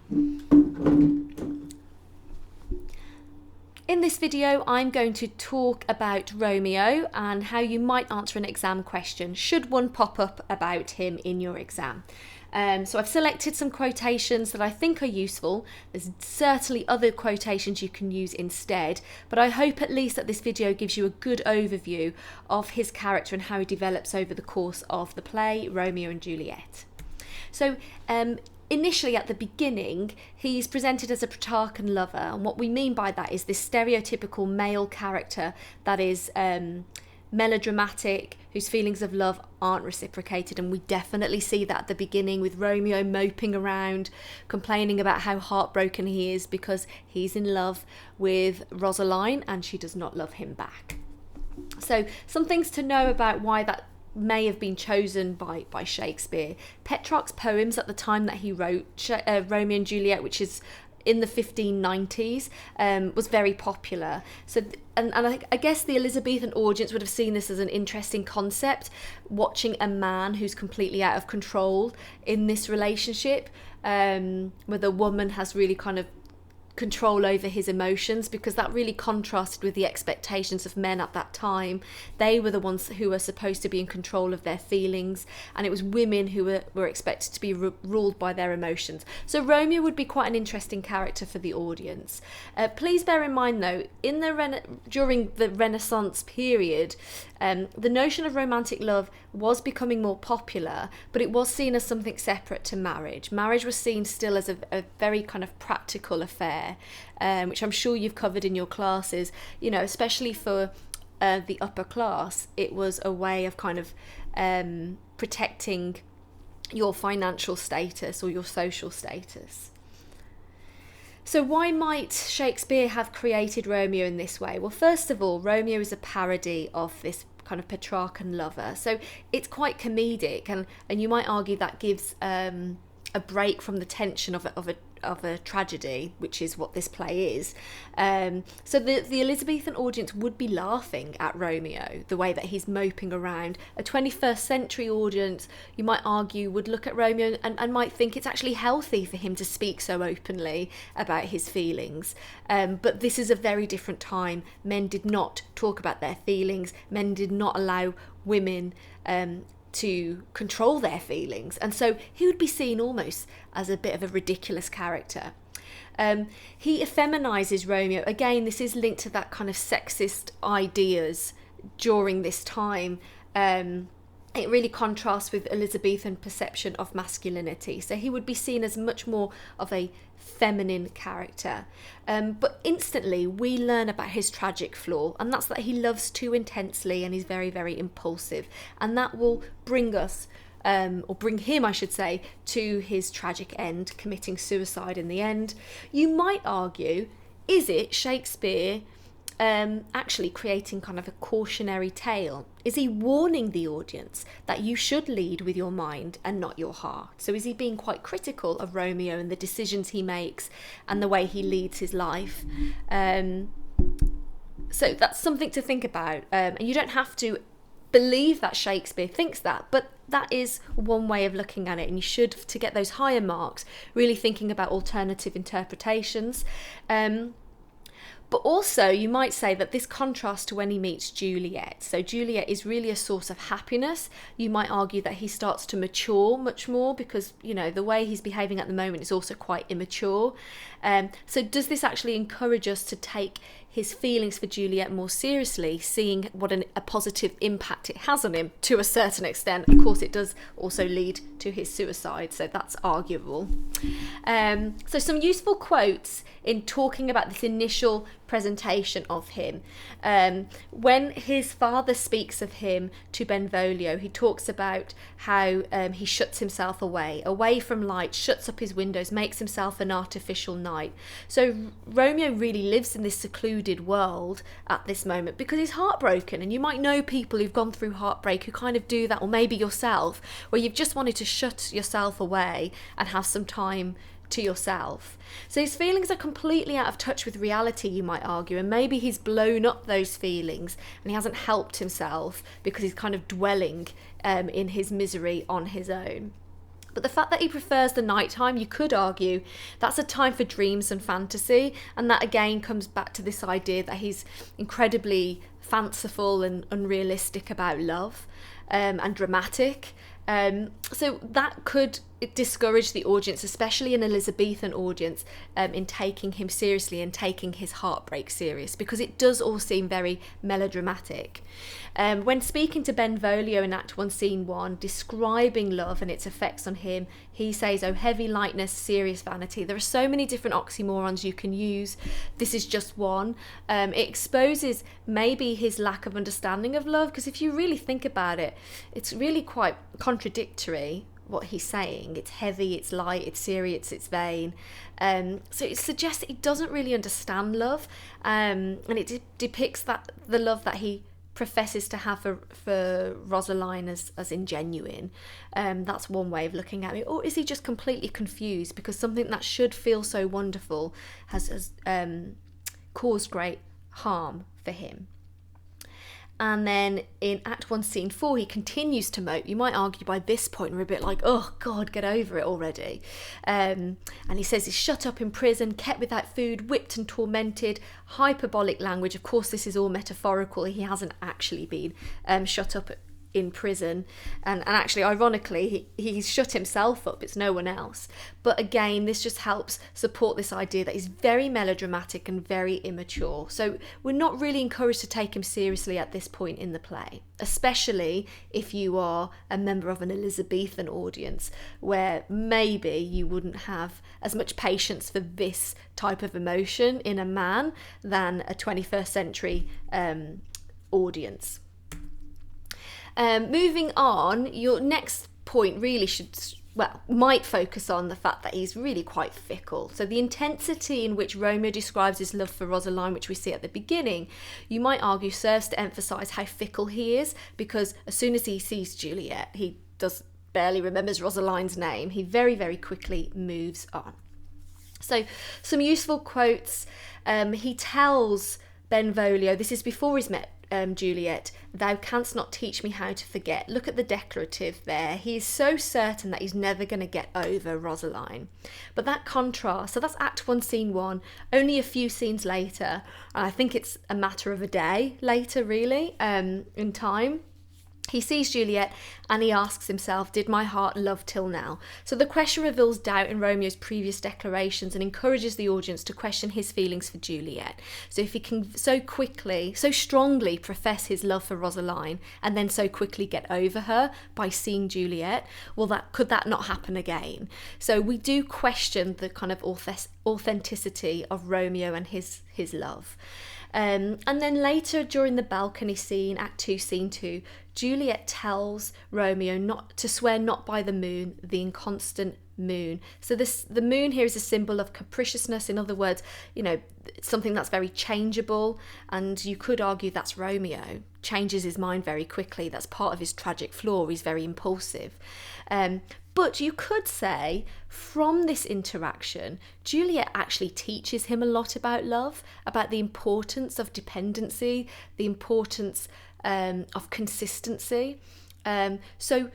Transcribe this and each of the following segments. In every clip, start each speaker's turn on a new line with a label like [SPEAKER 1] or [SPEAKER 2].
[SPEAKER 1] In this video, I'm going to talk about Romeo and how you might answer an exam question should one pop up about him in your exam. So I've selected some quotations that I think are useful. There's certainly other quotations you can use instead, but I hope at least that this video gives you a good overview of his character and how he develops over the course of the play Romeo and Juliet. So initially at the beginning, he's presented as a Petrarchan lover, and what we mean by that is this stereotypical male character that is melodramatic, whose feelings of love aren't reciprocated, and we definitely see that at the beginning with Romeo moping around, complaining about how heartbroken he is because he's in love with Rosaline and she does not love him back. So some things to know about why that may have been chosen by Shakespeare. Petrarch's poems at the time that he wrote Romeo and Juliet, which is in the 1590s, was very popular. So, and I guess the Elizabethan audience would have seen this as an interesting concept, watching a man who's completely out of control in this relationship, where the woman has really kind of control over his emotions, because that really contrasted with the expectations of men at that time. They were the ones who were supposed to be in control of their feelings, and it was women who were expected to be ruled by their emotions. So Romeo would be quite an interesting character for the audience. Please bear in mind though, during the Renaissance period, the notion of romantic love was becoming more popular, but it was seen as something separate to marriage. Marriage was seen still as a very kind of practical affair, which I'm sure you've covered in your classes, you know, especially for the upper class. It was a way of kind of protecting your financial status or your social status. So why might Shakespeare have created Romeo in this way? Well, first of all, Romeo is a parody of this kind of Petrarchan lover. So it's quite comedic, and you might argue that gives a break from the tension of a tragedy, which is what this play is. So the Elizabethan audience would be laughing at Romeo, the way that he's moping around. A 21st century audience, you might argue, would look at Romeo and might think it's actually healthy for him to speak so openly about his feelings. But this is a very different time. Men did not talk about their feelings. Men did not allow women to control their feelings, and so he would be seen almost as a bit of a ridiculous character. He effeminizes Romeo. Again, this is linked to that kind of sexist ideas during this time. It really contrasts with Elizabethan perception of masculinity. So he would be seen as much more of a feminine character. But instantly we learn about his tragic flaw, and that's that he loves too intensely and he's very, very impulsive. And that will bring us, or bring him, I should say, to his tragic end, committing suicide in the end. You might argue, is it Shakespeare actually creating kind of a cautionary tale? Is he warning the audience that you should lead with your mind and not your heart? So is he being quite critical of Romeo and the decisions he makes and the way he leads his life? So that's something to think about, and you don't have to believe that Shakespeare thinks that, but that is one way of looking at it, and you should, to get those higher marks, really thinking about alternative interpretations. But also you might say that this contrasts to when he meets Juliet. So Juliet is really a source of happiness. You might argue that he starts to mature much more because, you know, the way he's behaving at the moment is also quite immature. So does this actually encourage us to take his feelings for Juliet more seriously, seeing what a positive impact it has on him to a certain extent? Of course, it does also lead to his suicide, so that's arguable. So some useful quotes in talking about this initial presentation of him. When his father speaks of him to Benvolio, he talks about how he shuts himself away from light, shuts up his windows, makes himself an artificial night. So Romeo really lives in this secluded world at this moment because he's heartbroken, and you might know people who've gone through heartbreak who kind of do that, or maybe yourself, where you've just wanted to shut yourself away and have some time to yourself. So his feelings are completely out of touch with reality, you might argue, and maybe he's blown up those feelings and he hasn't helped himself because he's kind of dwelling in his misery on his own. But the fact that he prefers the nighttime, you could argue that's a time for dreams and fantasy. And that again comes back to this idea that he's incredibly fanciful and unrealistic about love, and dramatic. So that could discourage the audience, especially an Elizabethan audience, in taking him seriously and taking his heartbreak serious, because it does all seem very melodramatic. When speaking to Benvolio in Act 1, Scene 1, describing love and its effects on him, he says, "Oh, heavy lightness, serious vanity." There are so many different oxymorons you can use. This is just one. It exposes maybe his lack of understanding of love, because if you really think about it, it's really quite contradictory what he's saying. It's heavy, it's light, it's serious, it's vain. So it suggests that he doesn't really understand love, and it depicts that the love that he professes to have for Rosaline as ingenuine. That's one way of looking at it. Or is he just completely confused because something that should feel so wonderful has caused great harm for him? And then in Act 1, Scene 4, he continues to mope. You might argue by this point we're a bit like, oh God, get over it already. And he says he's shut up in prison, kept without food, whipped and tormented, hyperbolic language. Of course, this is all metaphorical. He hasn't actually been shut up in prison. And actually, ironically, he's shut himself up. It's no one else. But again, this just helps support this idea that he's very melodramatic and very immature. So we're not really encouraged to take him seriously at this point in the play, especially if you are a member of an Elizabethan audience, where maybe you wouldn't have as much patience for this type of emotion in a man than a 21st century audience. Moving on, your next point really might focus on the fact that he's really quite fickle. So the intensity in which Romeo describes his love for Rosaline, which we see at the beginning, you might argue serves to emphasise how fickle he is, because as soon as he sees Juliet, he barely remembers Rosaline's name. He very, very quickly moves on. So some useful quotes. He tells Benvolio, this is before he's met Juliet, "Thou canst not teach me how to forget." Look at the declarative there. He's so certain that he's never going to get over Rosaline. But that contrast, so that's Act 1, Scene 1, only a few scenes later, and I think it's a matter of a day later really, in time. He sees Juliet and he asks himself, did my heart love till now? So the question reveals doubt in Romeo's previous declarations and encourages the audience to question his feelings for Juliet. So if he can so strongly profess his love for Rosaline and then so quickly get over her by seeing Juliet, well, could that not happen again? So we do question the kind of authenticity of Romeo and his love. And then later during the balcony scene, Act 2, Scene 2, Juliet tells Romeo not to swear not by the moon, the inconstant moon. So the moon here is a symbol of capriciousness. In other words, it's something that's very changeable, and you could argue that's Romeo. Changes his mind very quickly. That's part of his tragic flaw. He's very impulsive. But you could say from this interaction, Juliet actually teaches him a lot about love, about the importance of dependency, the importance of consistency. So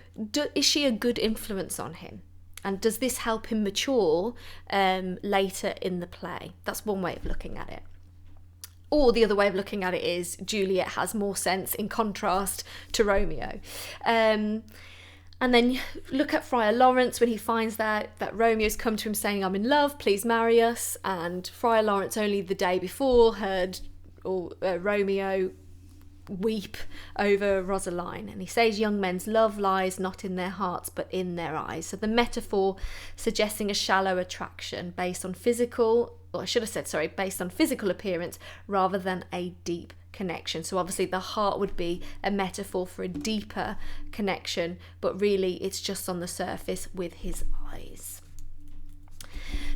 [SPEAKER 1] is she a good influence on him? And does this help him mature later in the play? That's one way of looking at it. Or the other way of looking at it is Juliet has more sense in contrast to Romeo. And then look at Friar Lawrence when he finds that Romeo's come to him saying, I'm in love, please marry us. And Friar Lawrence only the day before heard Romeo weep over Rosaline. And he says young men's love lies not in their hearts but in their eyes. So the metaphor suggesting a shallow attraction based on physical appearance rather than a deep connection. So obviously the heart would be a metaphor for a deeper connection, but really it's just on the surface with his eyes.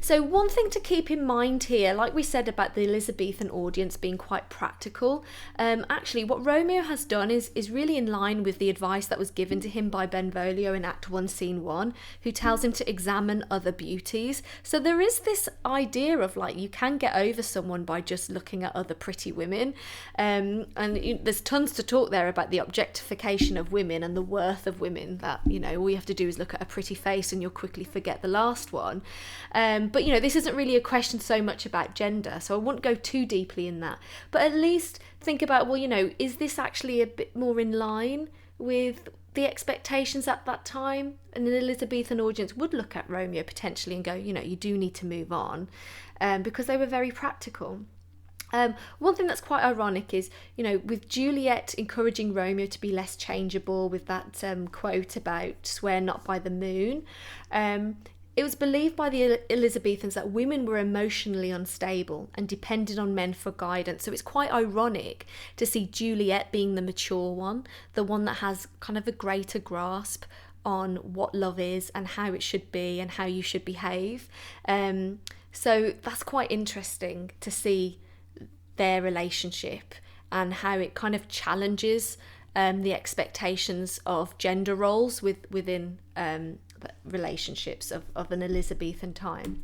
[SPEAKER 1] So one thing to keep in mind here, like we said about the Elizabethan audience being quite practical, actually what Romeo has done is really in line with the advice that was given to him by Benvolio in Act 1, Scene 1, who tells him to examine other beauties. So there is this idea of like, you can get over someone by just looking at other pretty women. There's tons to talk there about the objectification of women and the worth of women, that, you know, all you have to do is look at a pretty face and you'll quickly forget the last one. But, you know, this isn't really a question so much about gender, so I won't go too deeply in that. But at least think about, well, you know, is this actually a bit more in line with the expectations at that time? And an Elizabethan audience would look at Romeo potentially and go, you know, you do need to move on, because they were very practical. One thing that's quite ironic is, you know, with Juliet encouraging Romeo to be less changeable with that quote about swear not by the moon, it was believed by the Elizabethans that women were emotionally unstable and depended on men for guidance. So it's quite ironic to see Juliet being the mature one, the one that has kind of a greater grasp on what love is and how it should be and how you should behave. So that's quite interesting to see their relationship and how it kind of challenges the expectations of gender roles within relationships of an Elizabethan time.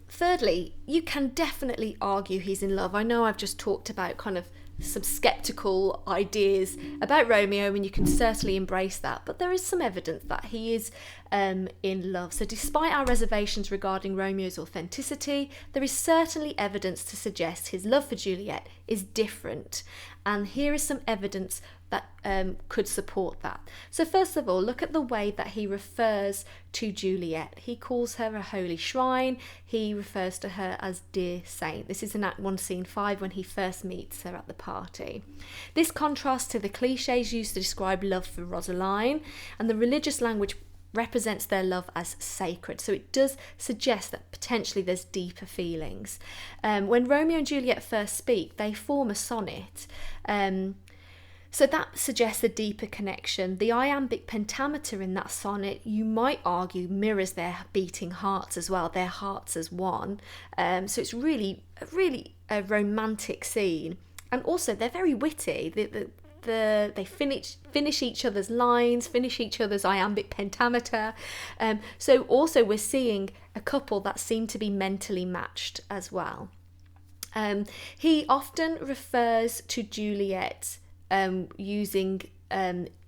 [SPEAKER 1] Thirdly, you can definitely argue he's in love. I know I've just talked about kind of some sceptical ideas about Romeo, and you can certainly embrace that, but there is some evidence that he is in love. So despite our reservations regarding Romeo's authenticity, there is certainly evidence to suggest his love for Juliet is different, and here is some evidence that could support that. So first of all, look at the way that he refers to Juliet. He calls her a holy shrine. He refers to her as dear saint. This is in Act 1, Scene 5, when he first meets her at the party. This contrasts to the cliches used to describe love for Rosaline, and the religious language represents their love as sacred. So it does suggest that potentially there's deeper feelings. When Romeo and Juliet first speak, they form a sonnet. So that suggests a deeper connection. The iambic pentameter in that sonnet, you might argue, mirrors their beating hearts as well, their hearts as one. So it's really a romantic scene. And also, they're very witty. They finish each other's lines, finish each other's iambic pentameter. So also we're seeing a couple that seem to be mentally matched as well. He often refers to Juliet using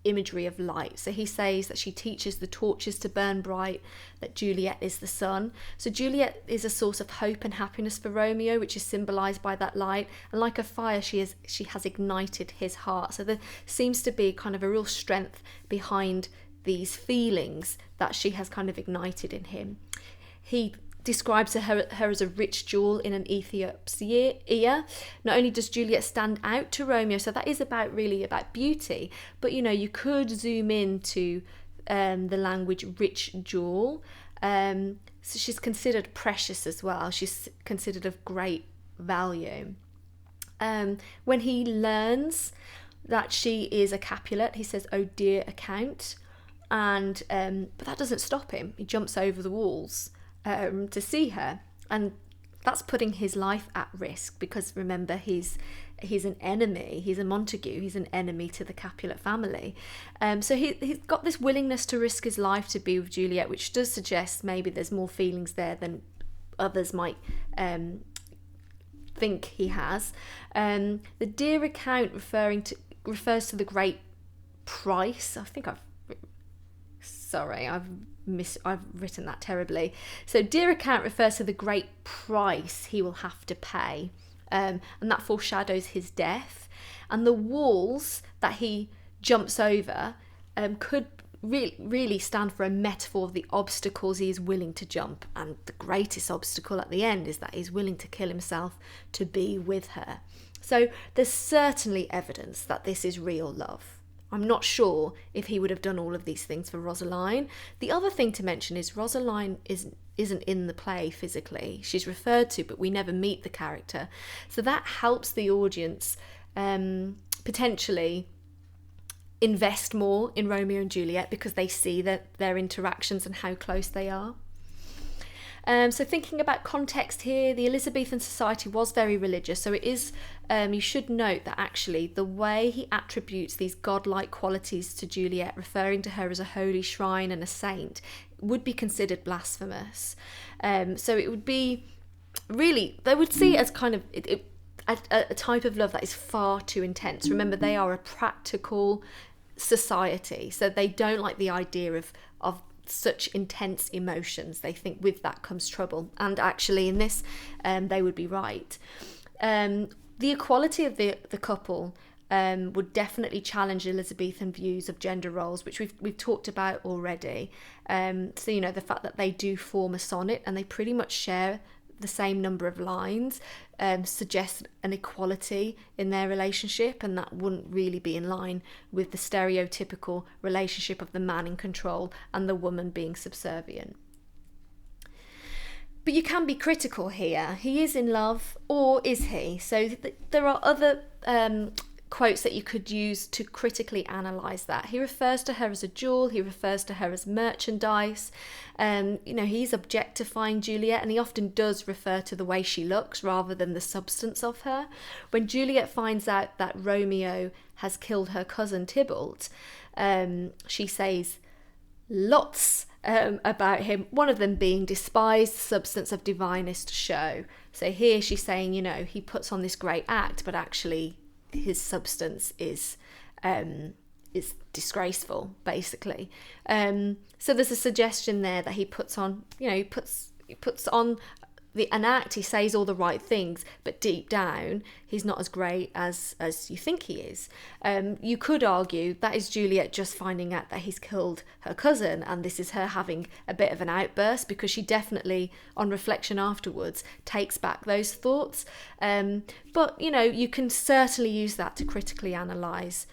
[SPEAKER 1] imagery of light. So he says that she teaches the torches to burn bright, that Juliet is the sun. So Juliet is a source of hope and happiness for Romeo, which is symbolised by that light. And like a fire, she has ignited his heart. So there seems to be kind of a real strength behind these feelings that she has kind of ignited in him. He describes her as a rich jewel in an Ethiop's ear. Not only does Juliet stand out to Romeo, so that is about beauty, but you know, you could zoom into the language rich jewel. So she's considered precious as well. She's considered of great value. When he learns that she is a Capulet, he says, "Oh dear account," and but that doesn't stop him. He jumps over the walls to see her, and that's putting his life at risk, because remember, he's an enemy, he's a Montague, he's an enemy to the Capulet family. So he's got this willingness to risk his life to be with Juliet, which does suggest maybe there's more feelings there than others might think he has. The dear account refers to the great price. I've written that terribly. So dear account refers to the great price he will have to pay, and that foreshadows his death. And the walls that he jumps over could really stand for a metaphor of the obstacles he is willing to jump, and the greatest obstacle at the end is that he's willing to kill himself to be with her. So there's certainly evidence that this is real love. I'm not sure if he would have done all of these things for Rosaline. The other thing to mention is Rosaline isn't in the play physically. She's referred to, but we never meet the character. So that helps the audience potentially invest more in Romeo and Juliet, because they see that their interactions and how close they are. So thinking about context here, the Elizabethan society was very religious. So it is, you should note that actually the way he attributes these godlike qualities to Juliet, referring to her as a holy shrine and a saint, would be considered blasphemous. So it would be really, they would see it as kind of a type of love that is far too intense. Remember, they are a practical society, so they don't like the idea of such intense emotions. They think with that comes trouble, and actually in this they would be right. The equality of the couple would definitely challenge Elizabethan views of gender roles, which we've talked about already. So you know, the fact that they do form a sonnet and they pretty much share the same number of lines suggests an equality in their relationship, and that wouldn't really be in line with the stereotypical relationship of the man in control and the woman being subservient. But you can be critical here. He is in love, or is he? So there are other quotes that you could use to critically analyse that. He refers to her as a jewel, he refers to her as merchandise. You know, he's objectifying Juliet, and he often does refer to the way she looks rather than the substance of her. When Juliet finds out that Romeo has killed her cousin Tybalt, she says lots about him, one of them being despised substance of divinest show. So here she's saying, you know, he puts on this great act, but actually his substance is disgraceful, basically. So there's a suggestion there that he puts on, you know, he puts on an act. He says all the right things, but deep down he's not as great as you think he is. You could argue that is Juliet just finding out that he's killed her cousin, and this is her having a bit of an outburst, because she definitely, on reflection afterwards, takes back those thoughts. But you know, you can certainly use that to critically analyse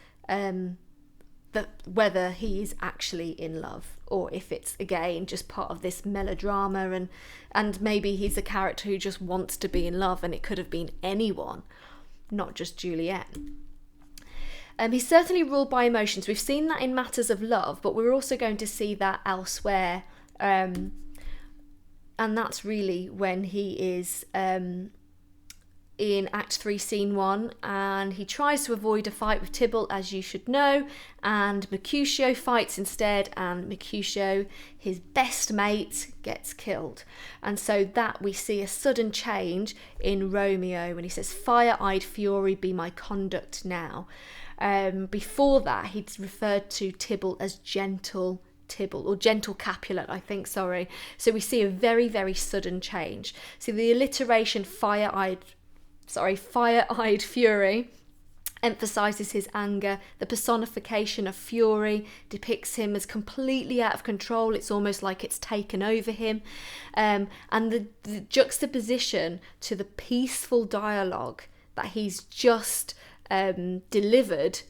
[SPEAKER 1] whether he is actually in love, or if it's again just part of this melodrama, and maybe he's a character who just wants to be in love, and it could have been anyone, not just Juliet. He's certainly ruled by emotions. We've seen that in matters of love, but we're also going to see that elsewhere, and that's really when he is in Act 3, Scene 1, and he tries to avoid a fight with Tybalt, as you should know, and Mercutio fights instead, and Mercutio, his best mate, gets killed. And so that we see a sudden change in Romeo when he says, "Fire-eyed fury, be my conduct now." Before that, he'd referred to Tybalt as gentle Tybalt, or gentle Capulet, I think, sorry. So we see a very, very sudden change. So the alliteration fire-eyed fury emphasises his anger. The personification of fury depicts him as completely out of control. It's almost like it's taken over him. And the juxtaposition to the peaceful dialogue that he's just delivered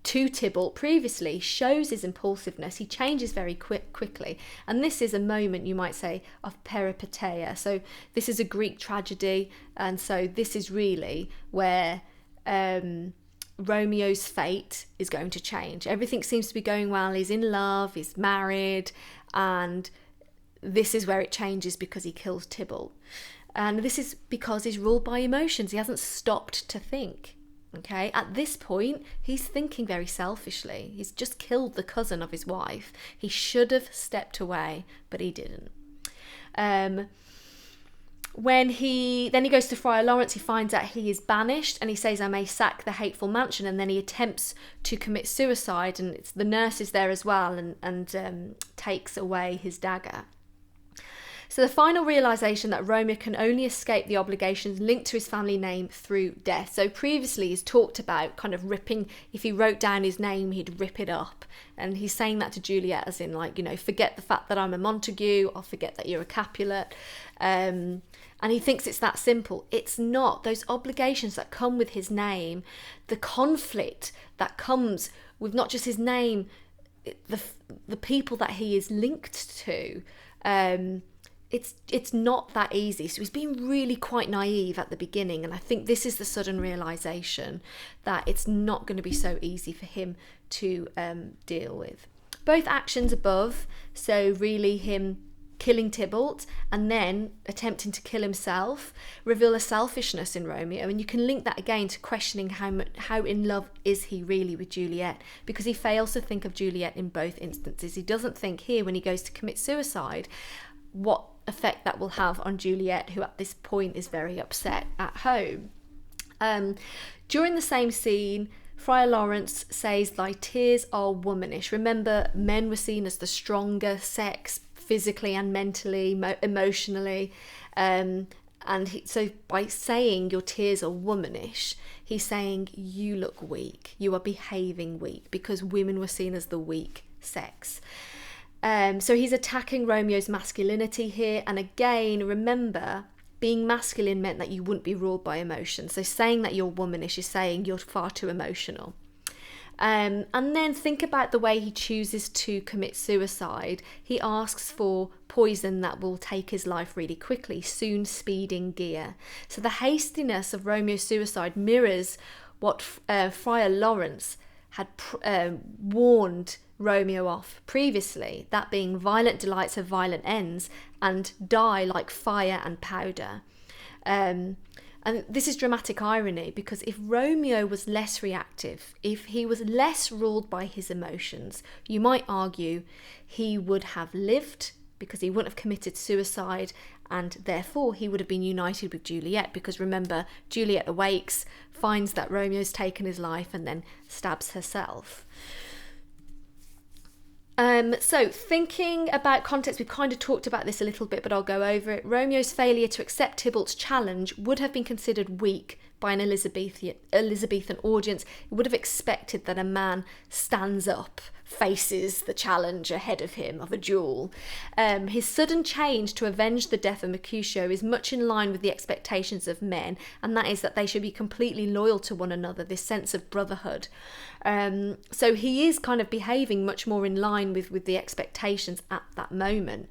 [SPEAKER 1] to Tybalt previously shows his impulsiveness. He changes very quickly, and this is a moment, you might say, of peripeteia. So this is a Greek tragedy, and so this is really where Romeo's fate is going to change. Everything seems to be going well. He's in love, he's married, and this is where it changes because he kills Tybalt. And this is because he's ruled by emotions. He hasn't stopped to think. Okay, at this point, he's thinking very selfishly. He's just killed the cousin of his wife. He should have stepped away, but he didn't. When he goes to Friar Lawrence, he finds out he is banished, and he says, "I may sack the hateful mansion," and then he attempts to commit suicide, and it's the nurse is there as well, and takes away his dagger. So the final realisation that Romeo can only escape the obligations linked to his family name through death. So previously he's talked about kind of ripping, if he wrote down his name, he'd rip it up. And he's saying that to Juliet as in, like, you know, forget the fact that I'm a Montague, or forget that you're a Capulet. And he thinks it's that simple. It's not. Those obligations that come with his name, the conflict that comes with not just his name, the people that he is linked to, it's not that easy. So he's being really quite naive at the beginning, and I think this is the sudden realisation that it's not going to be so easy for him to deal with. Both actions above, so really him killing Tybalt and then attempting to kill himself reveal a selfishness in Romeo, and you can link that again to questioning how in love is he really with Juliet, because he fails to think of Juliet in both instances. He doesn't think here, when he goes to commit suicide, what effect that will have on Juliet, who at this point is very upset at home. During the same scene, Friar Lawrence says, "Thy tears are womanish." Remember, men were seen as the stronger sex, physically and mentally, emotionally. So by saying your tears are womanish, he's saying you look weak, you are behaving weak, because women were seen as the weak sex. So he's attacking Romeo's masculinity here. And again, remember, being masculine meant that you wouldn't be ruled by emotion. So saying that you're womanish is saying you're far too emotional. And then think about the way he chooses to commit suicide. He asks for poison that will take his life really quickly, soon speeding gear. So the hastiness of Romeo's suicide mirrors what Friar Lawrence had warned Romeo off previously, that being violent delights have violent ends and die like fire and powder. And this is dramatic irony, because if Romeo was less reactive, if he was less ruled by his emotions, you might argue he would have lived, because he wouldn't have committed suicide, and therefore he would have been united with Juliet, because remember, Juliet awakes, finds that Romeo's taken his life, and then stabs herself. So thinking about context, we've kind of talked about this a little bit, but I'll go over it. Romeo's failure to accept Tybalt's challenge would have been considered weak by an Elizabethan audience. It would have expected that a man stands up, faces the challenge ahead of him of a duel. His sudden change to avenge the death of Mercutio is much in line with the expectations of men, and that is that they should be completely loyal to one another, this sense of brotherhood. So he is kind of behaving much more in line with the expectations at that moment.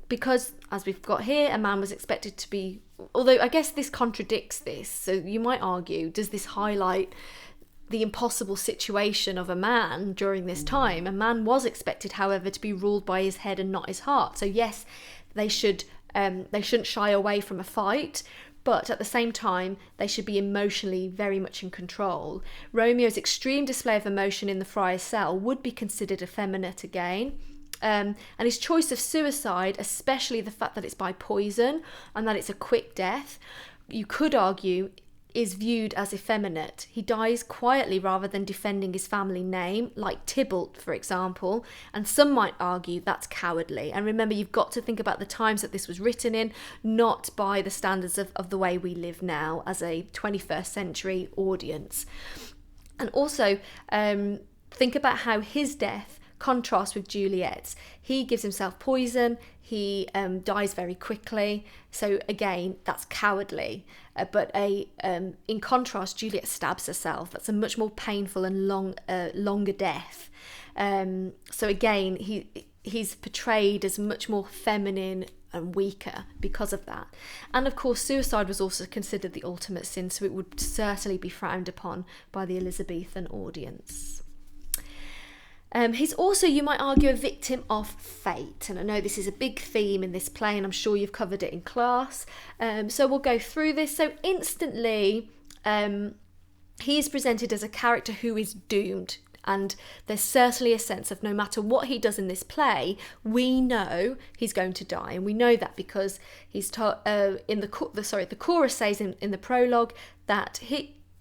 [SPEAKER 1] Because, as we've got here, a man was expected to be... Although I guess this contradicts this. So you might argue, does this highlight the impossible situation of a man during this time? A man was expected, however, to be ruled by his head and not his heart. So yes, they shouldn't shy away from a fight, but at the same time, they should be emotionally very much in control. Romeo's extreme display of emotion in the friar's cell would be considered effeminate again. And his choice of suicide, especially the fact that it's by poison and that it's a quick death, you could argue is viewed as effeminate. He dies quietly rather than defending his family name, like Tybalt, for example, and some might argue that's cowardly. And remember, you've got to think about the times that this was written in, not by the standards of the way we live now as a 21st century audience. And also, think about how his death contrasts with Juliet's. He gives himself poison, he dies very quickly, so again, that's cowardly. But in contrast, Juliet stabs herself. That's a much more painful and longer death. So again, he's portrayed as much more feminine and weaker because of that. And of course, suicide was also considered the ultimate sin, so it would certainly be frowned upon by the Elizabethan audience. He's also, you might argue, a victim of fate. And I know this is a big theme in this play, and I'm sure you've covered it in class. So we'll go through this. So instantly, he is presented as a character who is doomed. And there's certainly a sense of no matter what he does in this play, we know he's going to die. And we know that because he's the chorus says in the prologue that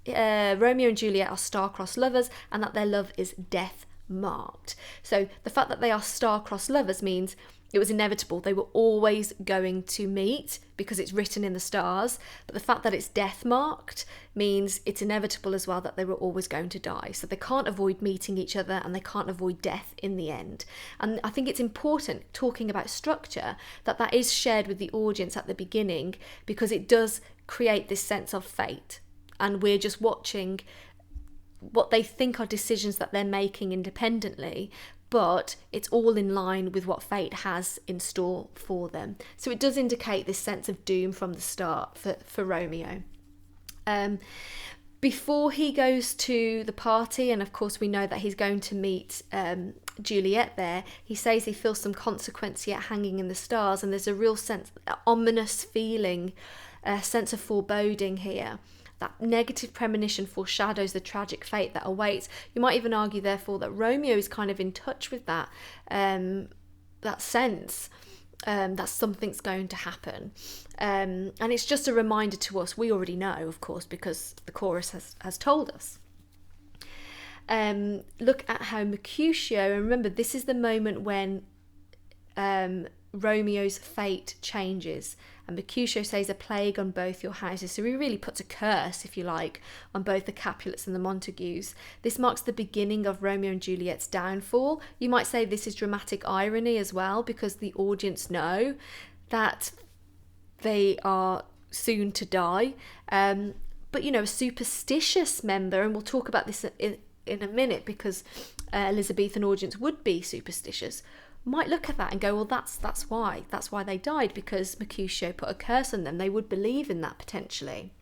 [SPEAKER 1] Romeo and Juliet are star-crossed lovers, and that their love is death marked. So the fact that they are star-crossed lovers means it was inevitable. They were always going to meet because it's written in the stars. But the fact that it's death marked means it's inevitable as well that they were always going to die. So they can't avoid meeting each other, and they can't avoid death in the end. And I think it's important, talking about structure, that is shared with the audience at the beginning, because it does create this sense of fate. And we're just watching what they think are decisions that they're making independently, but it's all in line with what fate has in store for them. So it does indicate this sense of doom from the start for Romeo. Before he goes to the party, and of course we know that he's going to meet Juliet there, he says he feels some consequence yet hanging in the stars, and there's a real sense, ominous feeling, a sense of foreboding here. That negative premonition foreshadows the tragic fate that awaits. You might even argue, therefore, that Romeo is kind of in touch with that sense that something's going to happen. And it's just a reminder to us. We already know, of course, because the chorus has told us. Look at how Mercutio, and remember, this is the moment when Romeo's fate changes, and Mercutio says a plague on both your houses. So he really puts a curse, if you like, on both the Capulets and the Montagues. This marks the beginning of Romeo and Juliet's downfall. You might say this is dramatic irony as well, because the audience know that they are soon to die. But, you know, a superstitious member, and we'll talk about this in a minute, because Elizabethan audience would be superstitious, might look at that and go, well, that's why they died, because Mercutio put a curse on them. They would believe in that potentially.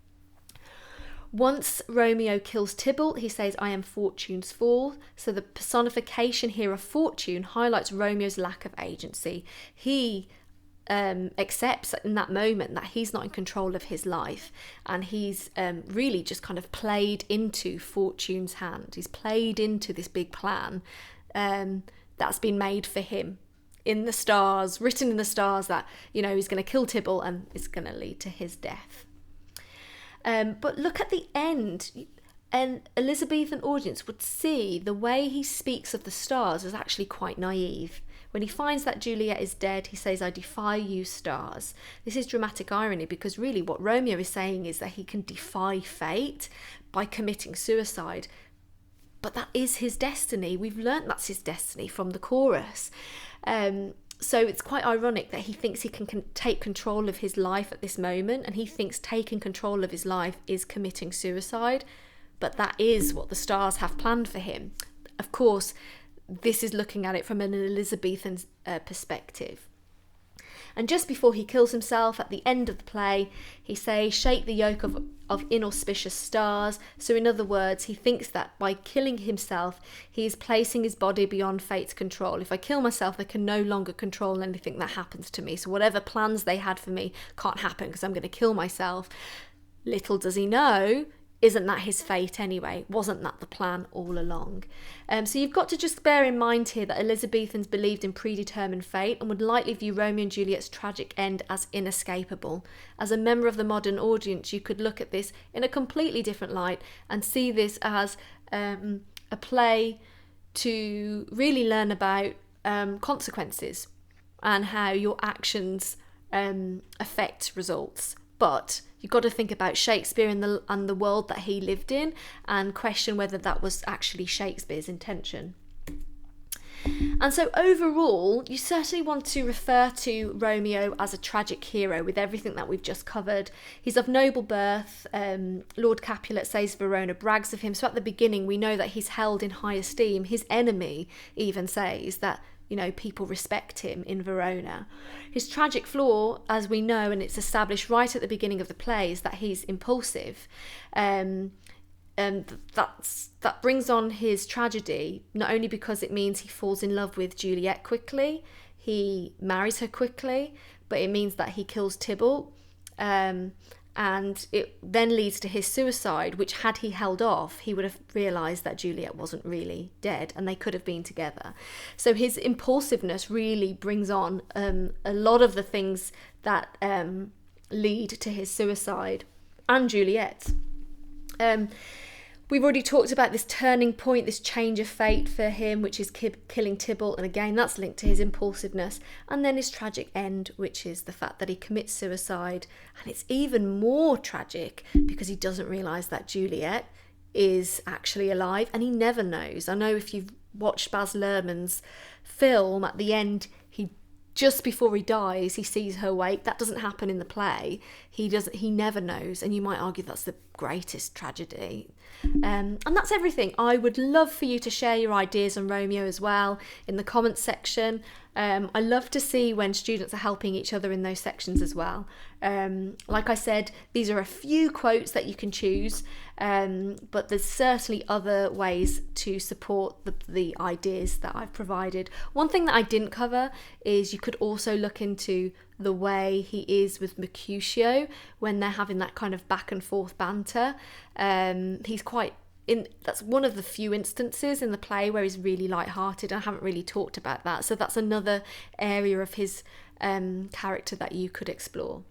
[SPEAKER 1] Once Romeo kills Tybalt, he says, I am Fortune's fool. So the personification here of Fortune highlights Romeo's lack of agency. He accepts in that moment that he's not in control of his life, and he's really just kind of played into Fortune's hand. He's played into this big plan that's been made for him in the stars, written in the stars, that, you know, he's going to kill Tybalt and it's going to lead to his death. But look at the end. An Elizabethan audience would see the way he speaks of the stars as actually quite naive. When he finds that Juliet is dead, he says, I defy you, stars. This is dramatic irony, because really what Romeo is saying is that he can defy fate by committing suicide. But that is his destiny. We've learnt that's his destiny from the chorus. So it's quite ironic that he thinks he can take control of his life at this moment, and he thinks taking control of his life is committing suicide. But that is what the stars have planned for him. Of course, this is looking at it from an Elizabethan perspective. And just before he kills himself, at the end of the play, he says, shake the yoke of inauspicious stars. So in other words, he thinks that by killing himself, he is placing his body beyond fate's control. If I kill myself, I can no longer control anything that happens to me. So whatever plans they had for me can't happen, because I'm going to kill myself. Little does he know, isn't that his fate anyway? Wasn't that the plan all along? So you've got to just bear in mind here that Elizabethans believed in predetermined fate and would likely view Romeo and Juliet's tragic end as inescapable. As a member of the modern audience, you could look at this in a completely different light and see this as a play to really learn about consequences and how your actions affect results. But you've got to think about Shakespeare and the world that he lived in, and question whether that was actually Shakespeare's intention. And so overall, you certainly want to refer to Romeo as a tragic hero with everything that we've just covered. He's of noble birth. Lord Capulet says Verona brags of him. So at the beginning, we know that he's held in high esteem. His enemy even says that, you know, people respect him in Verona. His tragic flaw, as we know, and it's established right at the beginning of the play, is that he's impulsive. And that brings on his tragedy, not only because it means he falls in love with Juliet quickly, he marries her quickly, but it means that he kills Tybalt. And it then leads to his suicide, which, had he held off, he would have realised that Juliet wasn't really dead and they could have been together. So his impulsiveness really brings on a lot of the things that lead to his suicide, and Juliet. We've already talked about this turning point, this change of fate for him, which is killing Tybalt, and again that's linked to his impulsiveness, and then his tragic end, which is the fact that he commits suicide. And it's even more tragic because he doesn't realise that Juliet is actually alive, and he never knows. I know if you've watched Baz Luhrmann's film, at the end, just before he dies, he sees her wake. That doesn't happen in the play. He never knows, and you might argue that's greatest tragedy. And that's everything. I would love for you to share your ideas on Romeo as well in the comments section. I love to see when students are helping each other in those sections as well. Like I said, these are a few quotes that you can choose, but there's certainly other ways to support the ideas that I've provided. One thing that I didn't cover is you could also look into the way he is with Mercutio when they're having that kind of back and forth banter. He's quite that's one of the few instances in the play where he's really light-hearted. I haven't really talked about that, so that's another area of his character that you could explore.